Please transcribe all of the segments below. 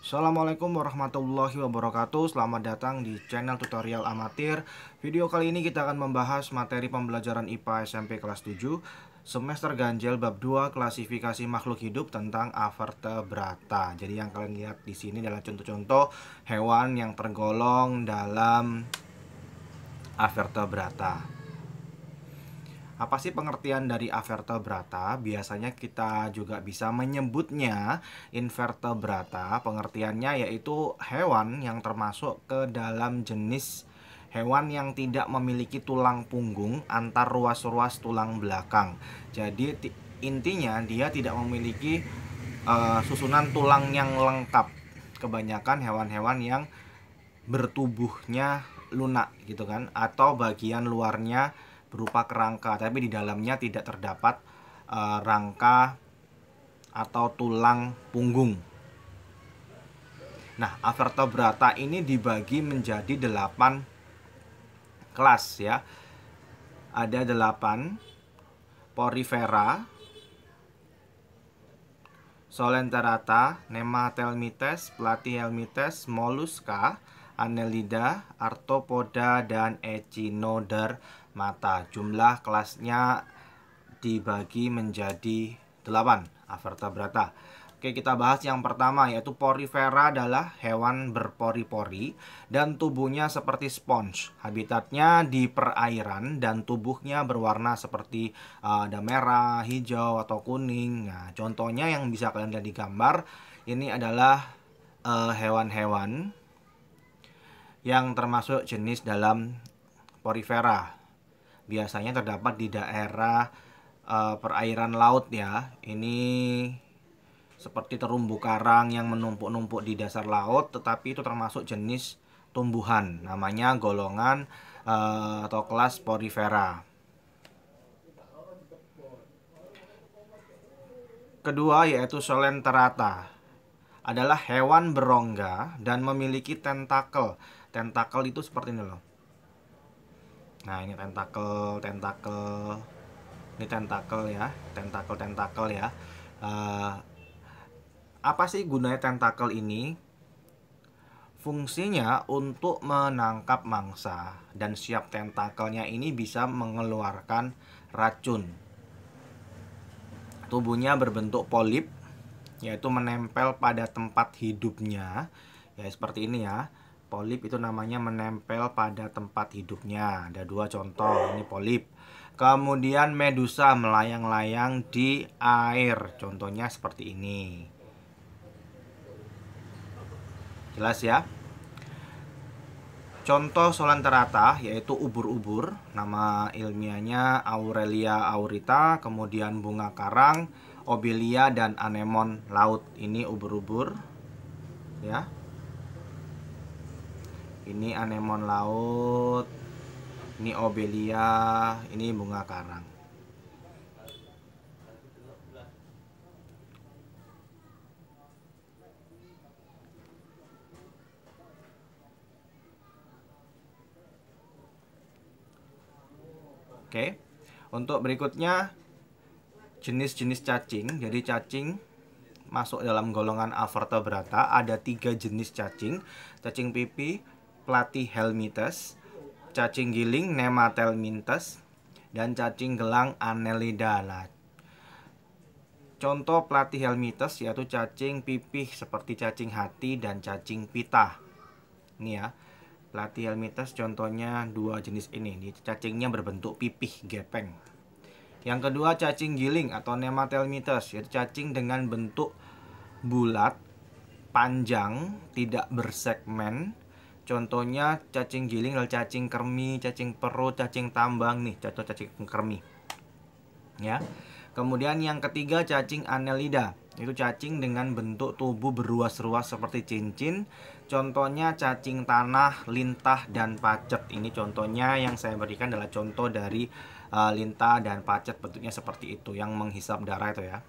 Assalamualaikum warahmatullahi wabarakatuh. Selamat datang di channel tutorial amatir. Video kali ini kita akan membahas materi pembelajaran IPA SMP kelas 7 semester ganjil bab 2 klasifikasi makhluk hidup tentang avertebrata. Jadi yang kalian lihat di sini adalah contoh-contoh hewan yang tergolong dalam avertebrata. Apa sih pengertian dari avertebrata? Biasanya kita juga bisa menyebutnya invertebrata. Pengertiannya yaitu hewan yang termasuk ke dalam jenis hewan yang tidak memiliki tulang punggung antar ruas-ruas tulang belakang. Jadi intinya dia tidak memiliki susunan tulang yang lengkap. Kebanyakan hewan-hewan yang bertubuhnya lunak gitu kan, atau bagian luarnya berupa kerangka, tapi di dalamnya tidak terdapat rangka atau tulang punggung. Nah, avertebrata ini dibagi menjadi 8 kelas ya. Ada 8: Porifera, Coelenterata, Nemathelmites, Platyhelminths, Mollusca, Annelida, Arthropoda, dan Echinodermata. Jumlah kelasnya dibagi menjadi 8 avertebrata. Oke, kita bahas yang pertama, yaitu Porifera adalah hewan berpori-pori dan tubuhnya seperti spons. Habitatnya di perairan dan tubuhnya berwarna seperti ada merah, hijau, atau kuning. Nah, contohnya yang bisa kalian lihat di gambar ini adalah hewan-hewan yang termasuk jenis dalam Porifera. Biasanya terdapat di daerah perairan laut ya. Ini seperti terumbu karang yang menumpuk-numpuk di dasar laut, tetapi itu termasuk jenis tumbuhan. Namanya golongan atau kelas Porifera. Kedua yaitu Coelenterata. Adalah hewan berongga dan memiliki tentakel. Tentakel itu seperti ini loh. Nah, ini tentakel. Ini tentakel ya, tentakel ya. Apa sih gunanya tentakel ini? Fungsinya untuk menangkap mangsa, dan setiap tentakelnya ini bisa mengeluarkan racun. Tubuhnya berbentuk polip, yaitu menempel pada tempat hidupnya. Ya seperti ini ya. Polip itu namanya menempel pada tempat hidupnya. Ada 2 contoh, ini polip. Kemudian medusa melayang-layang di air. Contohnya seperti ini. Jelas ya? Contoh Coelenterata yaitu ubur-ubur. Nama ilmiahnya Aurelia aurita. Kemudian bunga karang, obelia, dan anemon laut. Ini ubur-ubur ya. Ini anemon laut. Ini obelia, ini bunga karang. Oke. Untuk berikutnya jenis-jenis cacing. Jadi cacing masuk dalam golongan avertebrata. Ada 3 jenis cacing. Cacing pipih Platyhelminths, cacing giling Nemathelminths, dan cacing gelang Annelida. Nah, contoh Platyhelminths yaitu cacing pipih seperti cacing hati dan cacing pita. Ini ya, Platyhelminths contohnya 2 jenis ini. Cacingnya berbentuk pipih gepeng. Yang kedua cacing giling atau Nemathelminths, yaitu cacing dengan bentuk bulat, panjang, tidak bersegmen. Contohnya cacing giling adalah cacing kermi, cacing perut, cacing tambang nih, contoh cacing kermi. Ya. Kemudian yang ketiga cacing Annelida, itu cacing dengan bentuk tubuh beruas-ruas seperti cincin. Contohnya cacing tanah, lintah, dan pacet. Ini contohnya yang saya berikan adalah contoh dari lintah dan pacet, bentuknya seperti itu yang menghisap darah itu ya.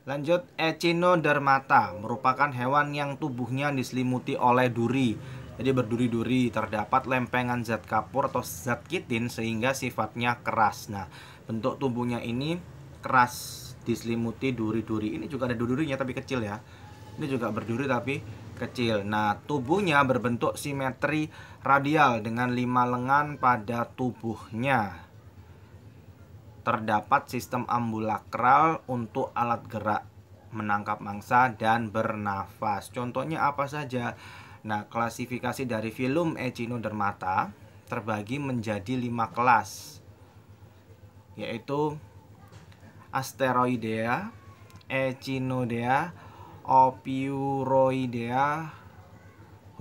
Lanjut, Echinodermata merupakan hewan yang tubuhnya diselimuti oleh duri. Jadi berduri-duri, terdapat lempengan zat kapur atau zat kitin sehingga sifatnya keras. Nah, bentuk tubuhnya ini keras diselimuti duri-duri. Ini juga ada duri-durinya tapi kecil ya. Ini juga berduri tapi kecil. Nah, tubuhnya berbentuk simetri radial dengan 5 lengan pada tubuhnya. Terdapat sistem ambulakral untuk alat gerak, menangkap mangsa, dan bernafas. Contohnya apa saja? Nah, klasifikasi dari filum Echinodermata terbagi menjadi 5 kelas, yaitu Asteroidea, Echinodea, Opiuroidea,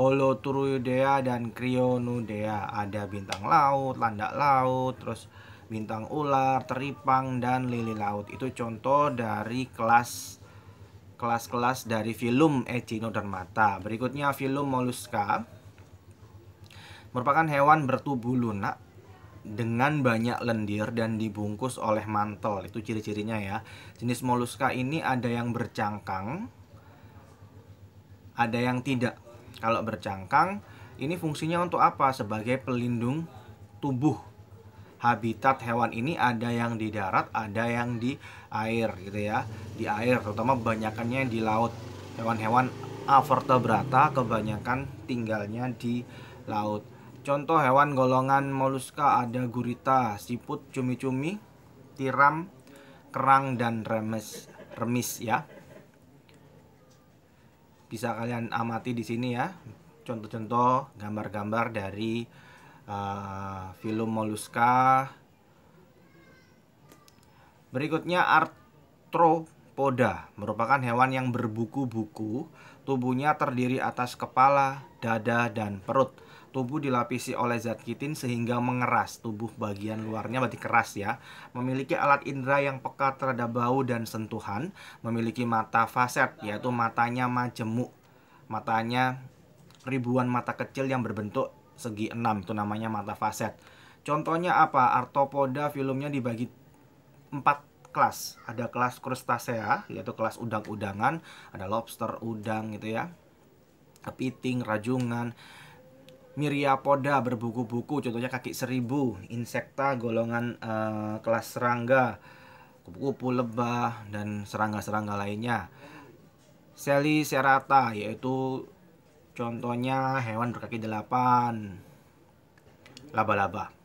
Holoturoidea, dan Cryonodea. Ada bintang laut, landak laut, terus bintang ular, teripang, dan lili laut. Itu contoh dari kelas-kelas dari filum Echinodermata. Berikutnya filum Mollusca, merupakan hewan bertubuh lunak dengan banyak lendir dan dibungkus oleh mantel. Itu ciri-cirinya ya. Jenis Mollusca ini ada yang bercangkang, ada yang tidak. Kalau bercangkang, ini fungsinya untuk apa? Sebagai pelindung tubuh. Habitat hewan ini ada yang di darat, ada yang di air gitu ya. Di air, terutama kebanyakannya di laut. Hewan-hewan avertebrata kebanyakan tinggalnya di laut. Contoh hewan golongan Mollusca ada gurita, siput, cumi-cumi, tiram, kerang, dan remis ya. Bisa kalian amati di sini ya. Contoh-contoh gambar-gambar dari filum Mollusca. Berikutnya arthropoda, merupakan hewan yang berbuku-buku. Tubuhnya terdiri atas kepala, dada, dan perut. Tubuh dilapisi oleh zat kitin sehingga mengeras. Tubuh bagian luarnya berarti keras ya. Memiliki alat indera yang peka terhadap bau dan sentuhan. Memiliki mata faset, yaitu matanya majemuk. Matanya ribuan mata kecil yang berbentuk segi 6, itu namanya mata faset. Contohnya apa? Arthropoda filumnya dibagi 4 kelas. Ada kelas krustasea, yaitu kelas udang-udangan, ada lobster, udang gitu ya, kepiting, rajungan. Myriapoda berbuku-buku, contohnya kaki seribu. Insekta golongan kelas serangga, kupu-kupu, lebah, dan serangga-serangga lainnya. Selicerata, yaitu contohnya hewan berkaki 8, laba-laba.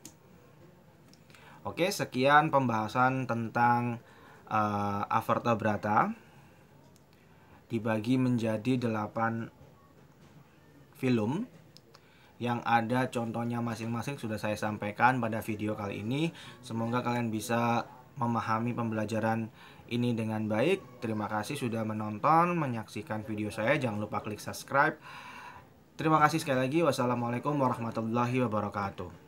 Oke, sekian pembahasan tentang avertebrata. Dibagi menjadi 8 filum yang ada contohnya masing-masing sudah saya sampaikan pada video kali ini. Semoga kalian bisa memahami pembelajaran ini dengan baik. Terima kasih sudah menonton, menyaksikan video saya. Jangan lupa klik subscribe. Terima kasih sekali lagi. Wassalamualaikum warahmatullahi wabarakatuh.